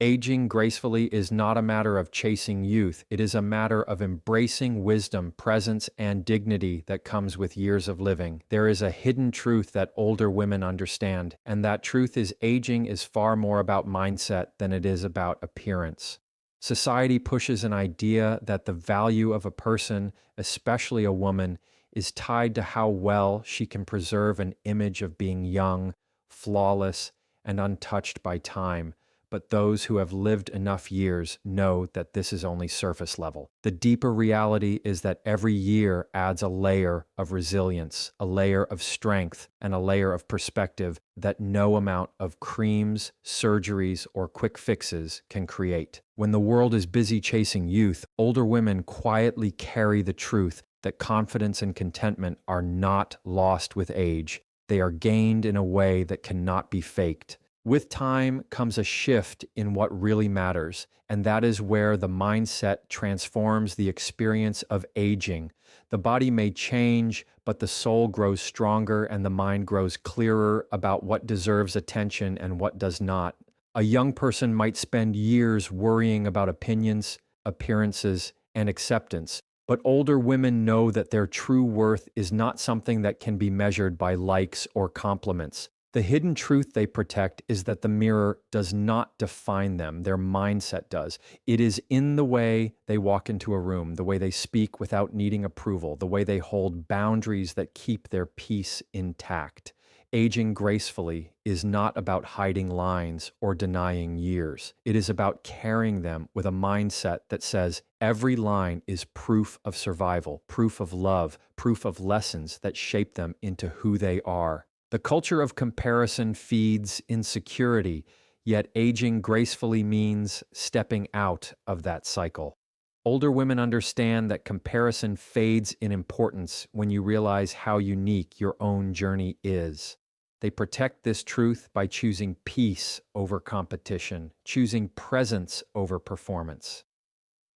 Aging gracefully is not a matter of chasing youth. It is a matter of embracing wisdom, presence, and dignity that comes with years of living. There is a hidden truth that older women understand, and that truth is aging is far more about mindset than it is about appearance. Society pushes an idea that the value of a person, especially a woman, is tied to how well she can preserve an image of being young, flawless, and untouched by time. But those who have lived enough years know that this is only surface level. The deeper reality is that every year adds a layer of resilience, a layer of strength, and a layer of perspective that no amount of creams, surgeries, or quick fixes can create. When the world is busy chasing youth, older women quietly carry the truth that confidence and contentment are not lost with age. They are gained in a way that cannot be faked. With time comes a shift in what really matters, and that is where the mindset transforms the experience of aging. The body may change, but the soul grows stronger and the mind grows clearer about what deserves attention and what does not. A young person might spend years worrying about opinions, appearances, and acceptance, but older women know that their true worth is not something that can be measured by likes or compliments. The hidden truth they protect is that the mirror does not define them, their mindset does. It is in the way they walk into a room, the way they speak without needing approval, the way they hold boundaries that keep their peace intact. Aging gracefully is not about hiding lines or denying years. It is about carrying them with a mindset that says every line is proof of survival, proof of love, proof of lessons that shape them into who they are. The culture of comparison feeds insecurity, yet aging gracefully means stepping out of that cycle. Older women understand that comparison fades in importance when you realize how unique your own journey is. They protect this truth by choosing peace over competition, choosing presence over performance.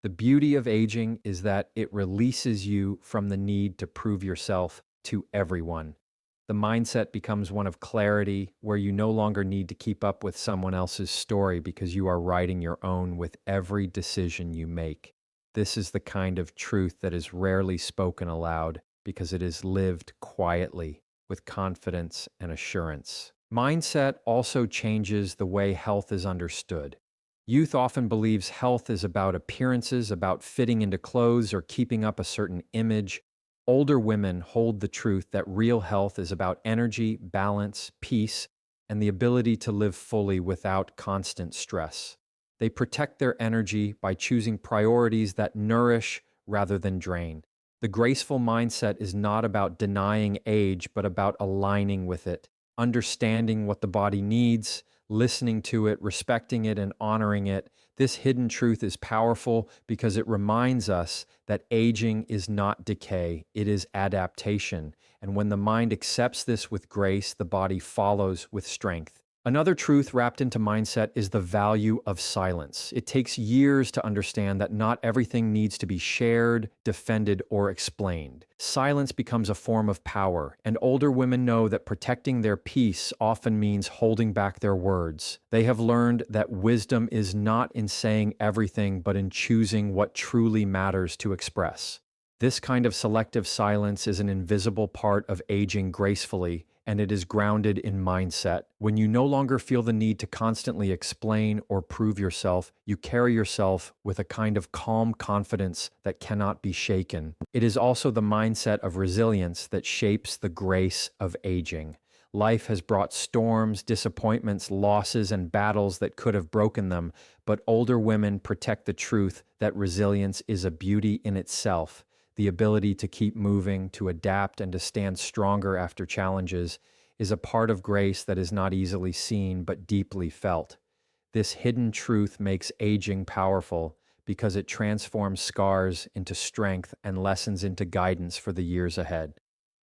The beauty of aging is that it releases you from the need to prove yourself to everyone. The mindset becomes one of clarity, where you no longer need to keep up with someone else's story because you are writing your own with every decision you make. This is the kind of truth that is rarely spoken aloud because it is lived quietly with confidence and assurance. Mindset also changes the way health is understood. Youth often believes health is about appearances, about fitting into clothes or keeping up a certain image. Older women hold the truth that real health is about energy, balance, peace, and the ability to live fully without constant stress. They protect their energy by choosing priorities that nourish rather than drain. The graceful mindset is not about denying age, but about aligning with it, understanding what the body needs, listening to it, respecting it, and honoring it. This hidden truth is powerful because it reminds us that aging is not decay, it is adaptation. And when the mind accepts this with grace, the body follows with strength. Another truth wrapped into mindset is the value of silence. It takes years to understand that not everything needs to be shared, defended, or explained. Silence becomes a form of power, and older women know that protecting their peace often means holding back their words. They have learned that wisdom is not in saying everything, but in choosing what truly matters to express. This kind of selective silence is an invisible part of aging gracefully, and it is grounded in mindset. When you no longer feel the need to constantly explain or prove yourself, you carry yourself with a kind of calm confidence that cannot be shaken. It is also the mindset of resilience that shapes the grace of aging. Life has brought storms, disappointments, losses, and battles that could have broken them, but older women protect the truth that resilience is a beauty in itself. The ability to keep moving, to adapt, and to stand stronger after challenges is a part of grace that is not easily seen but deeply felt. This hidden truth makes aging powerful because it transforms scars into strength and lessons into guidance for the years ahead.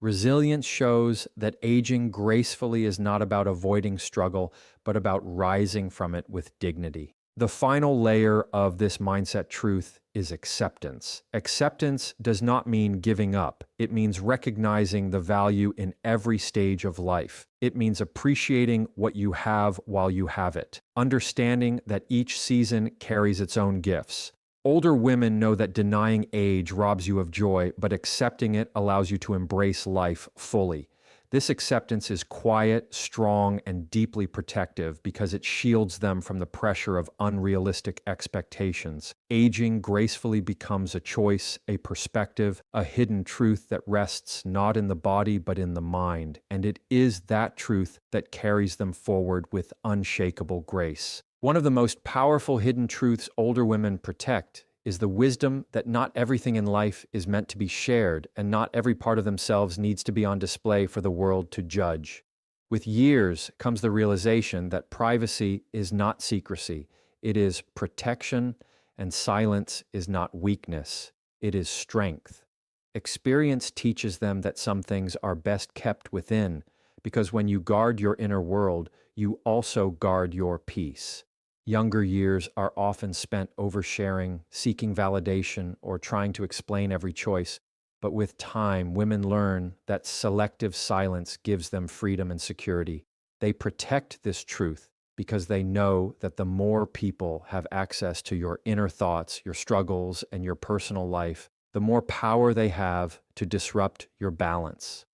Resilience shows that aging gracefully is not about avoiding struggle, but about rising from it with dignity. The final layer of this mindset truth is acceptance. Acceptance does not mean giving up. It means recognizing the value in every stage of life. It means appreciating what you have while you have it, understanding that each season carries its own gifts. Older women know that denying age robs you of joy, but accepting it allows you to embrace life fully. This acceptance is quiet, strong, and deeply protective because it shields them from the pressure of unrealistic expectations. Aging gracefully becomes a choice, a perspective, a hidden truth that rests not in the body but in the mind, and it is that truth that carries them forward with unshakable grace. One of the most powerful hidden truths older women protect is the wisdom that not everything in life is meant to be shared, and not every part of themselves needs to be on display for the world to judge. With years comes the realization that privacy is not secrecy, it is protection, and silence is not weakness, it is strength. Experience teaches them that some things are best kept within, because when you guard your inner world, you also guard your peace. Younger years are often spent oversharing, seeking validation, or trying to explain every choice. But with time, women learn that selective silence gives them freedom and security. They protect this truth because they know that the more people have access to your inner thoughts, your struggles, and your personal life, the more power they have to disrupt your balance.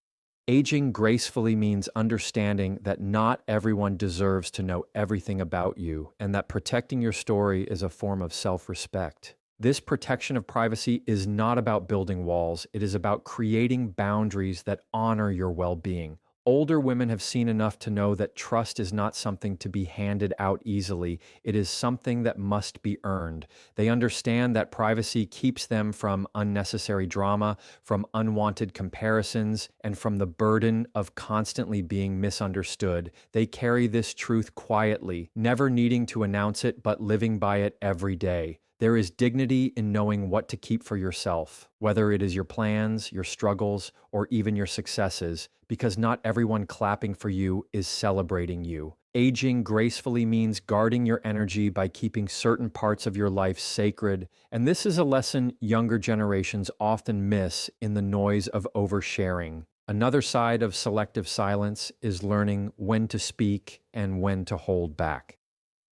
Aging gracefully means understanding that not everyone deserves to know everything about you, and that protecting your story is a form of self-respect. This protection of privacy is not about building walls, it is about creating boundaries that honor your well-being. Older women have seen enough to know that trust is not something to be handed out easily. It is something that must be earned. They understand that privacy keeps them from unnecessary drama, from unwanted comparisons, and from the burden of constantly being misunderstood. They carry this truth quietly, never needing to announce it, but living by it every day. There is dignity in knowing what to keep for yourself, whether it is your plans, your struggles, or even your successes, because not everyone clapping for you is celebrating you. Aging gracefully means guarding your energy by keeping certain parts of your life sacred, and this is a lesson younger generations often miss in the noise of oversharing. Another side of selective silence is learning when to speak and when to hold back.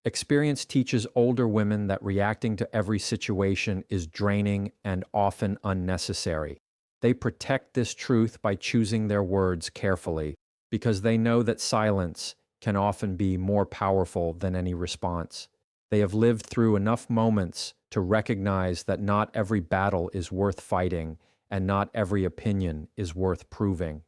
Experience teaches older women that reacting to every situation is draining and often unnecessary. They protect this truth by choosing their words carefully, because they know that silence can often be more powerful than any response. They have lived through enough moments to recognize that not every battle is worth fighting, and not every opinion is worth proving.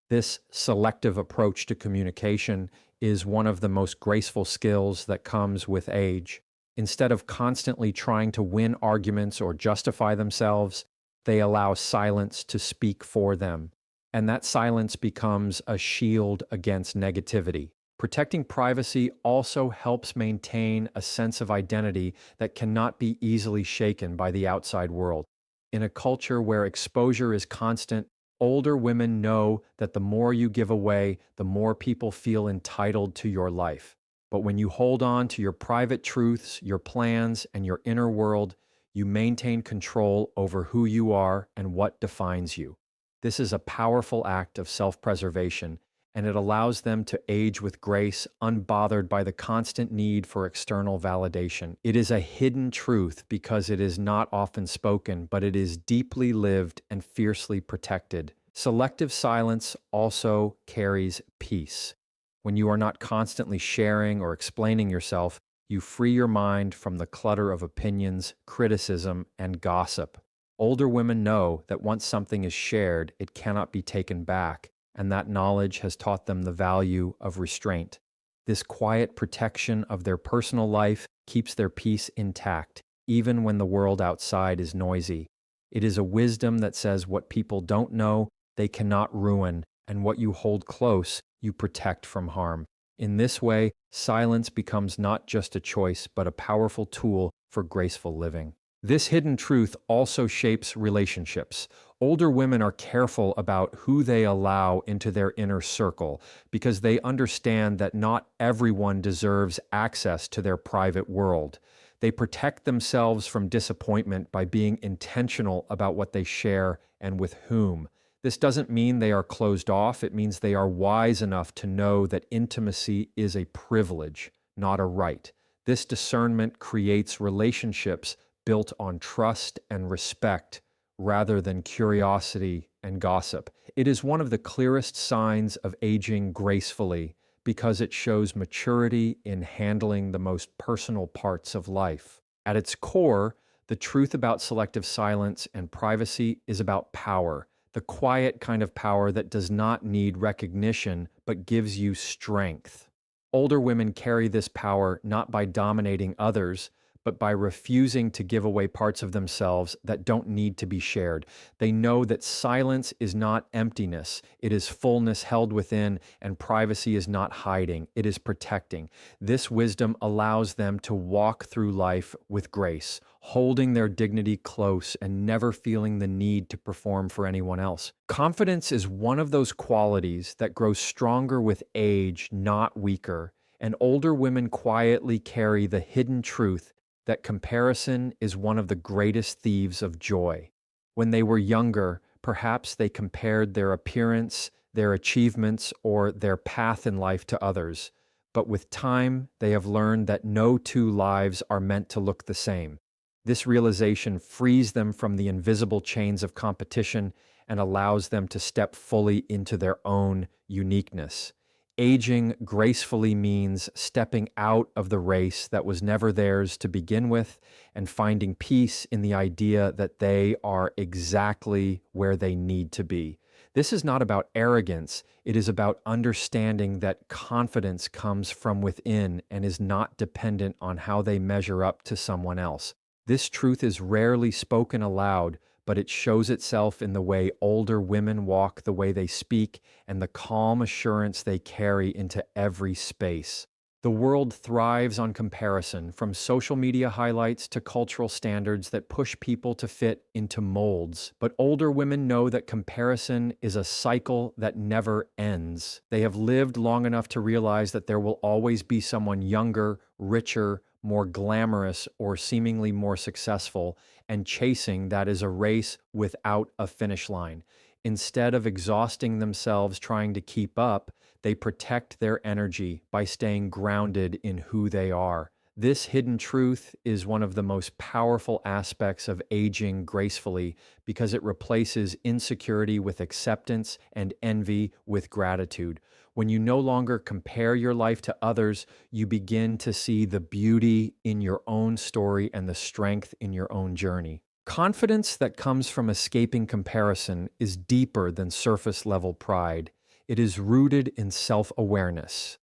This selective approach to communication is one of the most graceful skills that comes with age. Instead of constantly trying to win arguments or justify themselves, they allow silence to speak for them, and that silence becomes a shield against negativity. Protecting privacy also helps maintain a sense of identity that cannot be easily shaken by the outside world. In a culture where exposure is constant, older women know that the more you give away, the more people feel entitled to your life. But when you hold on to your private truths, your plans, and your inner world, you maintain control over who you are and what defines you. This is a powerful act of self-preservation, and it allows them to age with grace, unbothered by the constant need for external validation. It is a hidden truth because it is not often spoken, but it is deeply lived and fiercely protected. Selective silence also carries peace. When you are not constantly sharing or explaining yourself, you free your mind from the clutter of opinions, criticism, and gossip. Older women know that once something is shared, it cannot be taken back, and that knowledge has taught them the value of restraint. This quiet protection of their personal life keeps their peace intact, even when the world outside is noisy. It is a wisdom that says what people don't know, they cannot ruin, and what you hold close, you protect from harm. In this way, silence becomes not just a choice, but a powerful tool for graceful living. This hidden truth also shapes relationships. Older women are careful about who they allow into their inner circle because they understand that not everyone deserves access to their private world. They protect themselves from disappointment by being intentional about what they share and with whom. This doesn't mean they are closed off, it means they are wise enough to know that intimacy is a privilege, not a right. This discernment creates relationships built on trust and respect rather than curiosity and gossip. It is one of the clearest signs of aging gracefully because it shows maturity in handling the most personal parts of life. At its core, the truth about selective silence and privacy is about power, the quiet kind of power that does not need recognition but gives you strength. Older women carry this power not by dominating others, but by refusing to give away parts of themselves that don't need to be shared. They know that silence is not emptiness, it is fullness held within, and privacy is not hiding, it is protecting. This wisdom allows them to walk through life with grace, holding their dignity close and never feeling the need to perform for anyone else. Confidence is one of those qualities that grows stronger with age, not weaker, and older women quietly carry the hidden truth that comparison is one of the greatest thieves of joy. When they were younger, perhaps they compared their appearance, their achievements, or their path in life to others. But with time, they have learned that no two lives are meant to look the same. This realization frees them from the invisible chains of competition and allows them to step fully into their own uniqueness. Aging gracefully means stepping out of the race that was never theirs to begin with and finding peace in the idea that they are exactly where they need to be. This is not about arrogance, it is about understanding that confidence comes from within and is not dependent on how they measure up to someone else. This truth is rarely spoken aloud, but it shows itself in the way older women walk, the way they speak, and the calm assurance they carry into every space. The world thrives on comparison, from social media highlights to cultural standards that push people to fit into molds. But older women know that comparison is a cycle that never ends. They have lived long enough to realize that there will always be someone younger, richer, more glamorous, or seemingly more successful, and chasing that is a race without a finish line. Instead of exhausting themselves trying to keep up, they protect their energy by staying grounded in who they are. This hidden truth is one of the most powerful aspects of aging gracefully because it replaces insecurity with acceptance and envy with gratitude. When you no longer compare your life to others, you begin to see the beauty in your own story and the strength in your own journey. Confidence that comes from escaping comparison is deeper than surface level pride. It is rooted in self-awareness.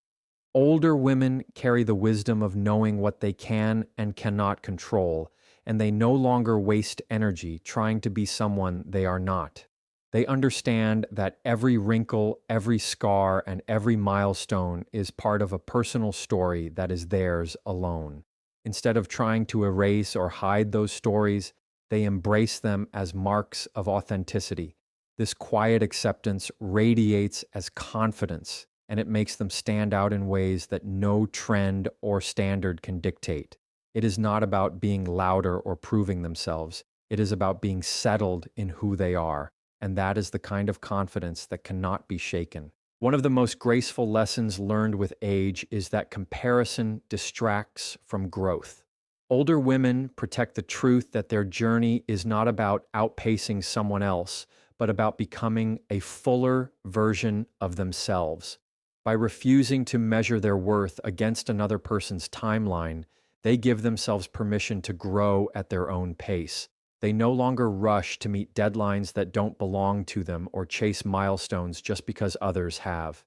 Older women carry the wisdom of knowing what they can and cannot control, and they no longer waste energy trying to be someone they are not. They understand that every wrinkle, every scar, and every milestone is part of a personal story that is theirs alone. Instead of trying to erase or hide those stories, they embrace them as marks of authenticity. This quiet acceptance radiates as confidence, and it makes them stand out in ways that no trend or standard can dictate. It is not about being louder or proving themselves. It is about being settled in who they are, and that is the kind of confidence that cannot be shaken. One of the most graceful lessons learned with age is that comparison distracts from growth. Older women protect the truth that their journey is not about outpacing someone else, but about becoming a fuller version of themselves. By refusing to measure their worth against another person's timeline, they give themselves permission to grow at their own pace. They no longer rush to meet deadlines that don't belong to them or chase milestones just because others have.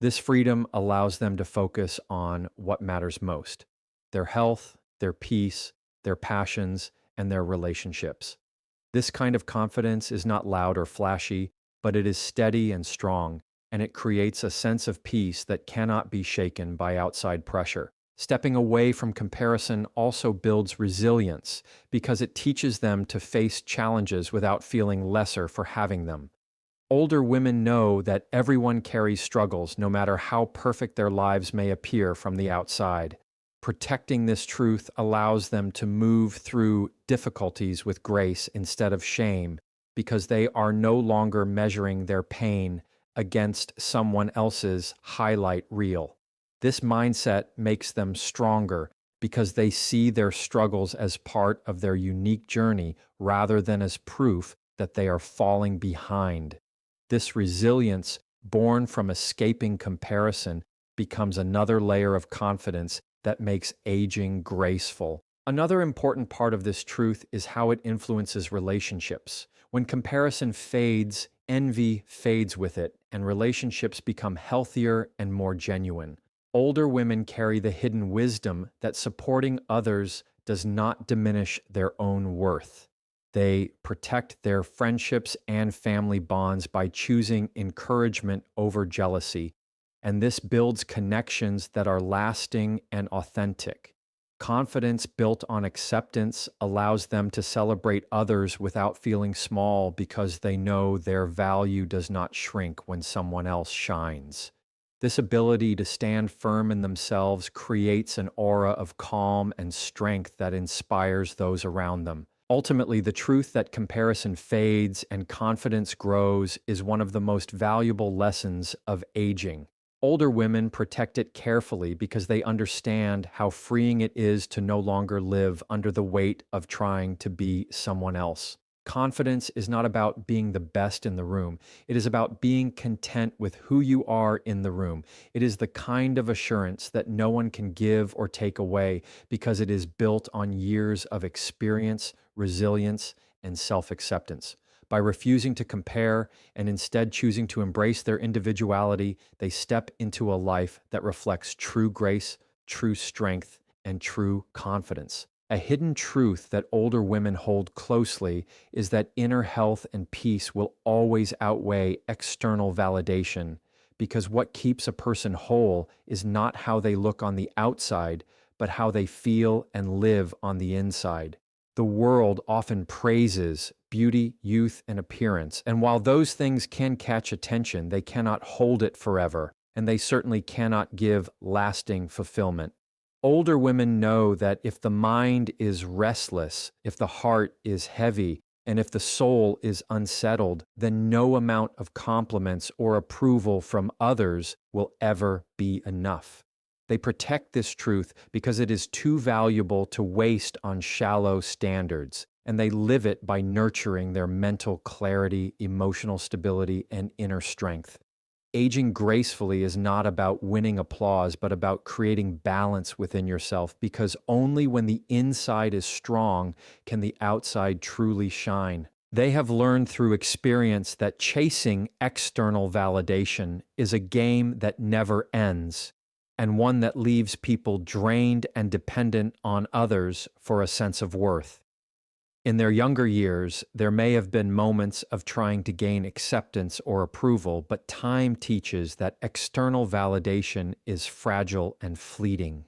This freedom allows them to focus on what matters most: their health, their peace, their passions, and their relationships. This kind of confidence is not loud or flashy, but it is steady and strong, and it creates a sense of peace that cannot be shaken by outside pressure. Stepping away from comparison also builds resilience because it teaches them to face challenges without feeling lesser for having them. Older women know that everyone carries struggles, no matter how perfect their lives may appear from the outside. Protecting this truth allows them to move through difficulties with grace instead of shame, because they are no longer measuring their pain against someone else's highlight reel. This mindset makes them stronger because they see their struggles as part of their unique journey rather than as proof that they are falling behind. This resilience, born from escaping comparison, becomes another layer of confidence that makes aging graceful. Another important part of this truth is how it influences relationships. When comparison fades, envy fades with it, and relationships become healthier and more genuine. Older women carry the hidden wisdom that supporting others does not diminish their own worth. They protect their friendships and family bonds by choosing encouragement over jealousy, and this builds connections that are lasting and authentic. Confidence built on acceptance allows them to celebrate others without feeling small because they know their value does not shrink when someone else shines. This ability to stand firm in themselves creates an aura of calm and strength that inspires those around them. Ultimately, the truth that comparison fades and confidence grows is one of the most valuable lessons of aging. Older women protect it carefully because they understand how freeing it is to no longer live under the weight of trying to be someone else. Confidence is not about being the best in the room. It is about being content with who you are in the room. It is the kind of assurance that no one can give or take away because it is built on years of experience, resilience, and self-acceptance. By refusing to compare and instead choosing to embrace their individuality, they step into a life that reflects true grace, true strength, and true confidence. A hidden truth that older women hold closely is that inner health and peace will always outweigh external validation, because what keeps a person whole is not how they look on the outside, but how they feel and live on the inside. The world often praises beauty, youth, and appearance, and while those things can catch attention, they cannot hold it forever, and they certainly cannot give lasting fulfillment. Older women know that if the mind is restless, if the heart is heavy, and if the soul is unsettled, then no amount of compliments or approval from others will ever be enough. They protect this truth because it is too valuable to waste on shallow standards, and they live it by nurturing their mental clarity, emotional stability, and inner strength. Aging gracefully is not about winning applause, but about creating balance within yourself, because only when the inside is strong can the outside truly shine. They have learned through experience that chasing external validation is a game that never ends, and one that leaves people drained and dependent on others for a sense of worth. In their younger years, there may have been moments of trying to gain acceptance or approval, but time teaches that external validation is fragile and fleeting.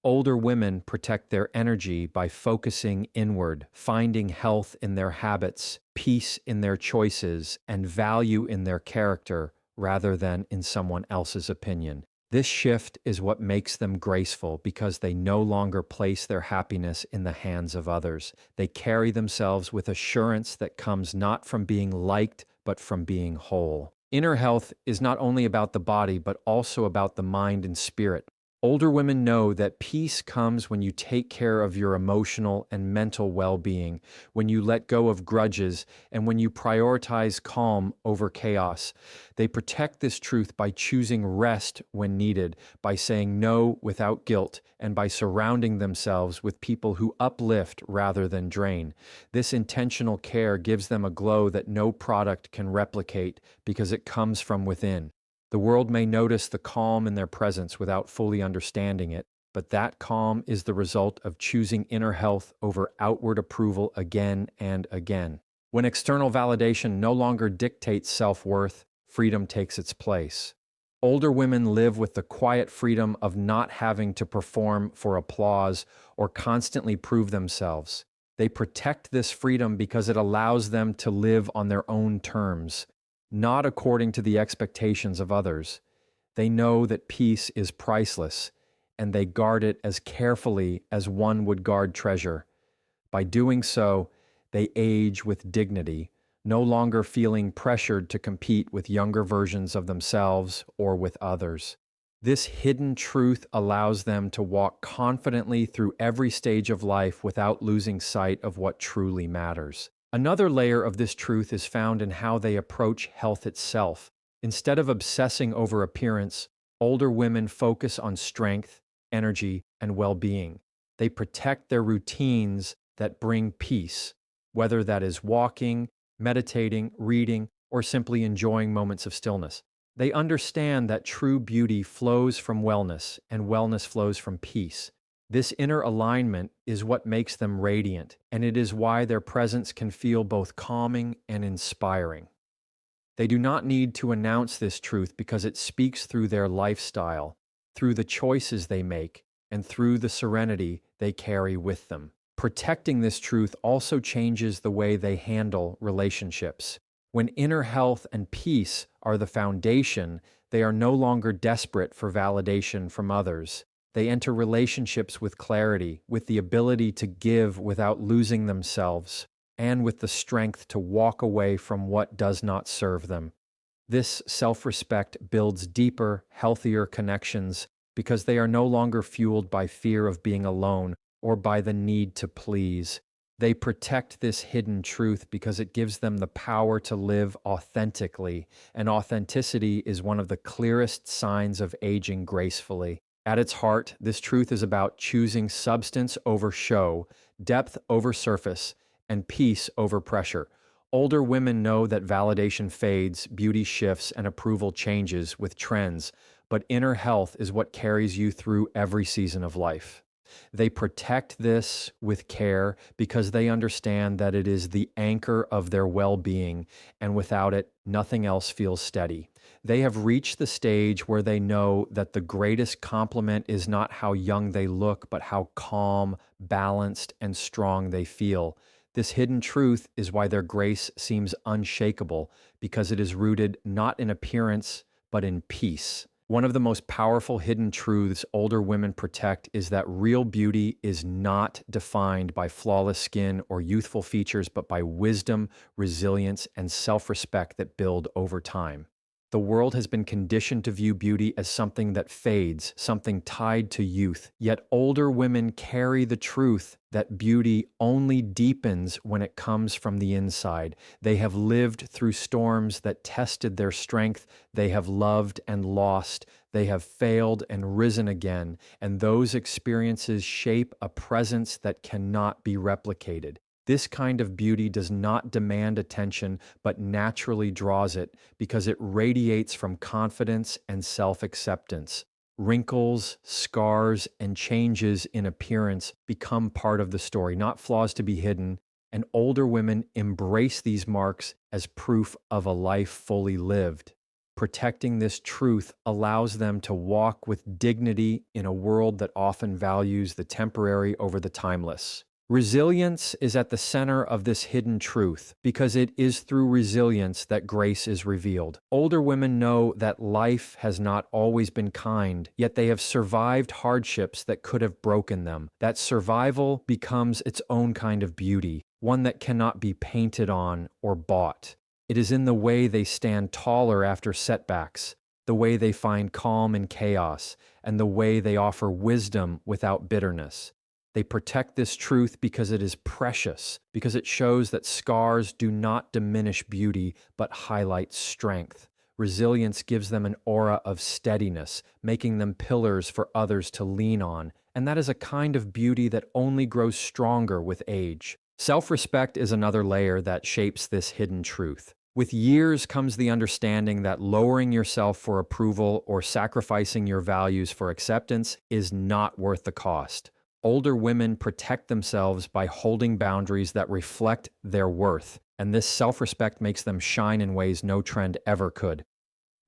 Older women protect their energy by focusing inward, finding health in their habits, peace in their choices, and value in their character rather than in someone else's opinion. This shift is what makes them graceful because they no longer place their happiness in the hands of others. They carry themselves with assurance that comes not from being liked, but from being whole. Inner health is not only about the body, but also about the mind and spirit. Older women know that peace comes when you take care of your emotional and mental well-being, when you let go of grudges, and when you prioritize calm over chaos. They protect this truth by choosing rest when needed, by saying no without guilt, and by surrounding themselves with people who uplift rather than drain. This intentional care gives them a glow that no product can replicate because it comes from within. The world may notice the calm in their presence without fully understanding it, but that calm is the result of choosing inner health over outward approval again and again. When external validation no longer dictates self-worth, freedom takes its place. Older women live with the quiet freedom of not having to perform for applause or constantly prove themselves. They protect this freedom because it allows them to live on their own terms, not according to the expectations of others. They know that peace is priceless, and they guard it as carefully as one would guard treasure. By doing so, they age with dignity, no longer feeling pressured to compete with younger versions of themselves or with others. This hidden truth allows them to walk confidently through every stage of life without losing sight of what truly matters. Another layer of this truth is found in how they approach health itself. Instead of obsessing over appearance, older women focus on strength, energy, and well-being. They protect their routines that bring peace, whether that is walking, meditating, reading, or simply enjoying moments of stillness. They understand that true beauty flows from wellness, and wellness flows from peace. This inner alignment is what makes them radiant, and it is why their presence can feel both calming and inspiring. They do not need to announce this truth because it speaks through their lifestyle, through the choices they make, and through the serenity they carry with them. Protecting this truth also changes the way they handle relationships. When inner health and peace are the foundation, they are no longer desperate for validation from others. They enter relationships with clarity, with the ability to give without losing themselves, and with the strength to walk away from what does not serve them. This self-respect builds deeper, healthier connections because they are no longer fueled by fear of being alone or by the need to please. They protect this hidden truth because it gives them the power to live authentically, and authenticity is one of the clearest signs of aging gracefully. At its heart, this truth is about choosing substance over show, depth over surface, and peace over pressure. Older women know that validation fades, beauty shifts, and approval changes with trends, but inner health is what carries you through every season of life. They protect this with care because they understand that it is the anchor of their well-being, and without it, nothing else feels steady. They have reached the stage where they know that the greatest compliment is not how young they look, but how calm, balanced, and strong they feel. This hidden truth is why their grace seems unshakable, because it is rooted not in appearance, but in peace. One of the most powerful hidden truths older women protect is that real beauty is not defined by flawless skin or youthful features, but by wisdom, resilience, and self-respect that build over time. The world has been conditioned to view beauty as something that fades, something tied to youth. Yet older women carry the truth that beauty only deepens when it comes from the inside. They have lived through storms that tested their strength. They have loved and lost. They have failed and risen again. And those experiences shape a presence that cannot be replicated. This kind of beauty does not demand attention, but naturally draws it because it radiates from confidence and self-acceptance. Wrinkles, scars, and changes in appearance become part of the story, not flaws to be hidden, and older women embrace these marks as proof of a life fully lived. Protecting this truth allows them to walk with dignity in a world that often values the temporary over the timeless. Resilience is at the center of this hidden truth because it is through resilience that grace is revealed. Older women know that life has not always been kind, yet they have survived hardships that could have broken them. That survival becomes its own kind of beauty, one that cannot be painted on or bought. It is in the way they stand taller after setbacks, the way they find calm in chaos, and the way they offer wisdom without bitterness. They protect this truth because it is precious, because it shows that scars do not diminish beauty, but highlight strength. Resilience gives them an aura of steadiness, making them pillars for others to lean on, and that is a kind of beauty that only grows stronger with age. Self-respect is another layer that shapes this hidden truth. With years comes the understanding that lowering yourself for approval or sacrificing your values for acceptance is not worth the cost. Older women protect themselves by holding boundaries that reflect their worth, and this self-respect makes them shine in ways no trend ever could.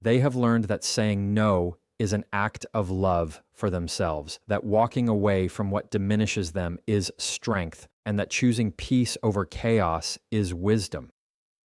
They have learned that saying no is an act of love for themselves, that walking away from what diminishes them is strength, and that choosing peace over chaos is wisdom.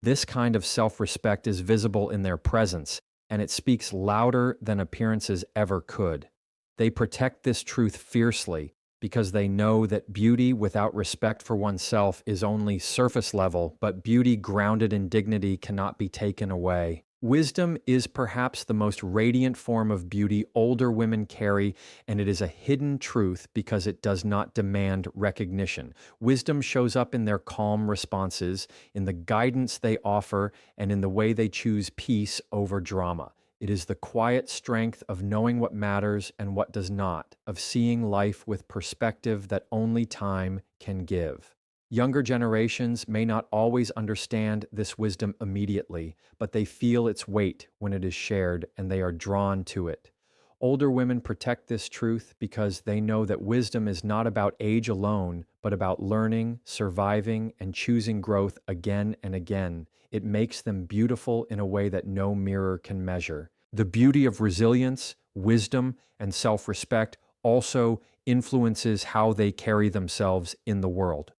This kind of self respect is visible in their presence, and it speaks louder than appearances ever could. They protect this truth fiercely because they know that beauty without respect for oneself is only surface level, but beauty grounded in dignity cannot be taken away. Wisdom is perhaps the most radiant form of beauty older women carry, and it is a hidden truth because it does not demand recognition. Wisdom shows up in their calm responses, in the guidance they offer, and in the way they choose peace over drama. It is the quiet strength of knowing what matters and what does not, of seeing life with perspective that only time can give. Younger generations may not always understand this wisdom immediately, but they feel its weight when it is shared and they are drawn to it. Older women protect this truth because they know that wisdom is not about age alone, but about learning, surviving, and choosing growth again and again. It makes them beautiful in a way that no mirror can measure. The beauty of resilience, wisdom, and self respect also influences how they carry themselves in the world.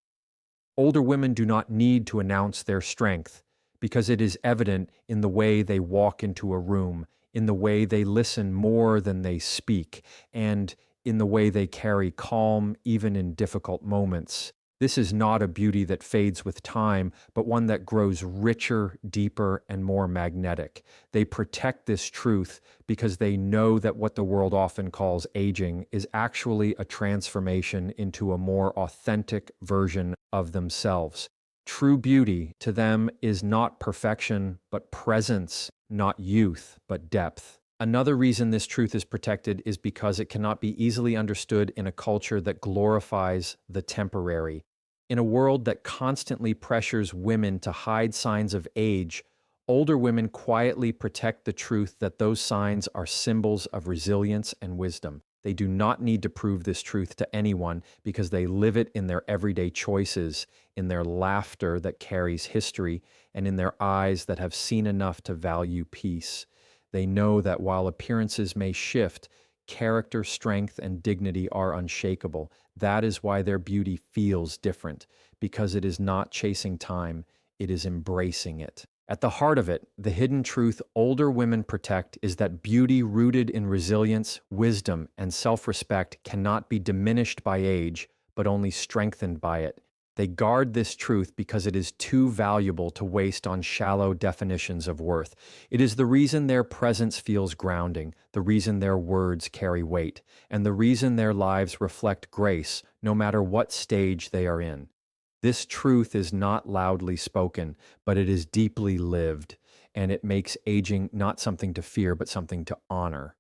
Older women do not need to announce their strength because it is evident in the way they walk into a room, in the way they listen more than they speak, and in the way they carry calm even in difficult moments. This is not a beauty that fades with time, but one that grows richer, deeper, and more magnetic. They protect this truth because they know that what the world often calls aging is actually a transformation into a more authentic version of themselves. True beauty to them is not perfection, but presence, not youth, but depth. Another reason this truth is protected is because it cannot be easily understood in a culture that glorifies the temporary. In a world that constantly pressures women to hide signs of age, older women quietly protect the truth that those signs are symbols of resilience and wisdom. They do not need to prove this truth to anyone because they live it in their everyday choices, in their laughter that carries history, and in their eyes that have seen enough to value peace. They know that while appearances may shift, character, strength, and dignity are unshakable. That is why their beauty feels different, because it is not chasing time, it is embracing it. At the heart of it, the hidden truth older women protect is that beauty rooted in resilience, wisdom, and self-respect cannot be diminished by age, but only strengthened by it. They guard this truth because it is too valuable to waste on shallow definitions of worth. It is the reason their presence feels grounding, the reason their words carry weight, and the reason their lives reflect grace, no matter what stage they are in. This truth is not loudly spoken, but it is deeply lived, and it makes aging not something to fear, but something to honor.